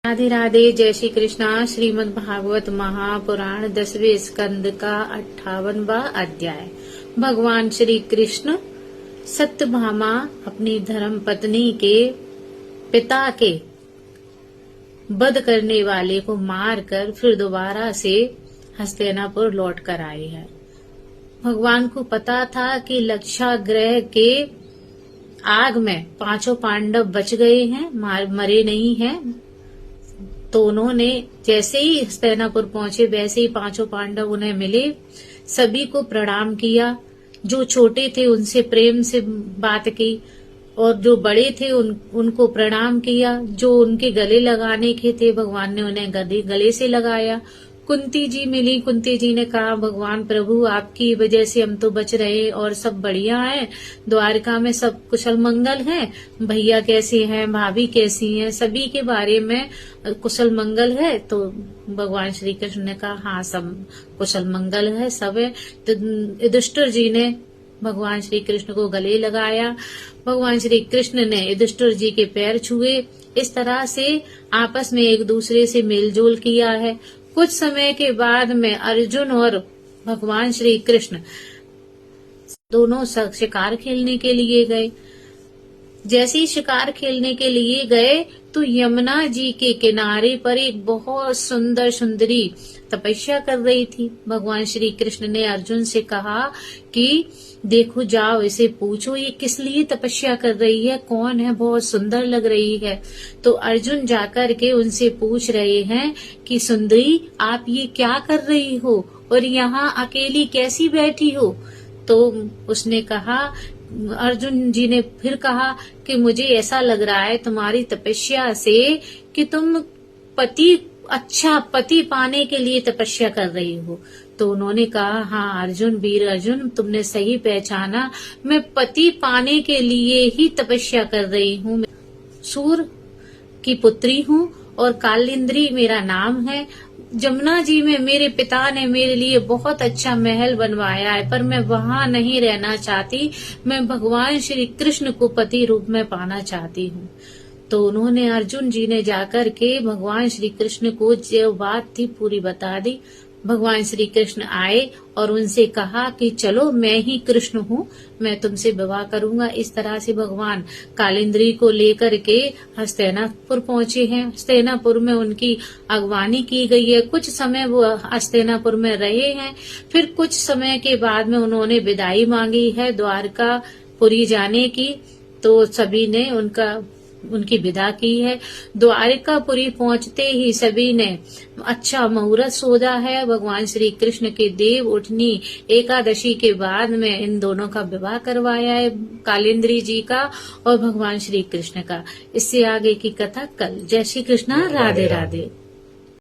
राधे राधे। जय श्री कृष्णा। श्रीमद् भागवत महापुराण 10वें स्कंद का 58वां अध्याय। भगवान श्री कृष्ण सत्यभामा अपनी धर्म पत्नी के पिता के वध करने वाले को मारकर फिर दोबारा से हस्तिनापुर लौट कर आए हैं। भगवान को पता था कि लक्षागृह के आग में 5 पांडव बच गए हैं, मरे नहीं हैं। तो उन्होंने जैसे ही हस्तिनापुर पहुंचे वैसे ही 5 पांडव उन्हें मिले, सभी को प्रणाम किया। जो छोटे थे उनसे प्रेम से बात की और जो बड़े थे उनको प्रणाम किया। जो उनके गले लगाने के थे भगवान ने उन्हें गले से लगाया। कुंती जी मिली। कुंती जी ने कहा, भगवान प्रभु आपकी वजह से हम तो बच रहे और सब बढ़िया है, द्वारका में सब कुशल मंगल है, भैया कैसे हैं, भाभी कैसी हैं, सभी के बारे में कुशल मंगल है। तो भगवान श्री कृष्ण ने कहा, हाँ सब कुशल मंगल है, सब है। तो युधिष्ठिर जी ने भगवान श्री कृष्ण को गले लगाया। भगवान श्री कृष्ण ने युधिष्ठिर जी के पैर छुए। इस तरह से आपस में एक दूसरे से मेलजोल किया है। कुछ समय के बाद में अर्जुन और भगवान श्री कृष्ण दोनों शिकार खेलने के लिए गए। जैसे ही शिकार खेलने के लिए गए तो यमुना जी के किनारे पर एक बहुत सुंदर सुंदरी तपस्या कर रही थी। भगवान श्री कृष्ण ने अर्जुन से कहा कि देखो, जाओ इसे पूछो ये किस लिए तपस्या कर रही है, कौन है, बहुत सुंदर लग रही है। तो अर्जुन जाकर के उनसे पूछ रहे हैं कि सुंदरी आप ये क्या कर रही हो और यहाँ अकेली कैसी बैठी हो। तो उसने कहा, अर्जुन जी ने फिर कहा कि मुझे ऐसा लग रहा है तुम्हारी तपस्या से कि तुम अच्छा पति पाने के लिए तपस्या कर रही हो। तो उन्होंने कहा, हाँ अर्जुन, वीर अर्जुन, तुमने सही पहचाना, मैं पति पाने के लिए ही तपस्या कर रही हूँ। सूर की पुत्री हूँ और कालिंद्री मेरा नाम है। जमुना जी में मेरे पिता ने मेरे लिए बहुत अच्छा महल बनवाया है, पर मैं वहाँ नहीं रहना चाहती। मैं भगवान श्री कृष्ण को पति रूप में पाना चाहती हूँ। तो उन्होंने, अर्जुन जी ने जाकर के भगवान श्री कृष्ण को जो बात थी पूरी बता दी। भगवान श्री कृष्ण आए और उनसे कहा कि चलो मैं ही कृष्ण हूँ, मैं तुमसे विवाह करूंगा। इस तरह से भगवान कालिंद्री को लेकर के हस्तिनापुर पहुंचे हैं। हस्तिनापुर में उनकी अगवानी की गई है। कुछ समय वो हस्तिनापुर में रहे हैं। फिर कुछ समय के बाद में उन्होंने विदाई मांगी है द्वारकापुरी जाने की। तो सभी ने उनकी विदा की है। द्वारकापुरी पहुंचते ही सभी ने अच्छा मुहूर्त सोचा है। भगवान श्री कृष्ण के देव उठनी एकादशी के बाद में इन दोनों का विवाह करवाया है, कालिंद्री जी का और भगवान श्री कृष्ण का। इससे आगे की कथा कल। जय श्री कृष्णा। राधे राधे।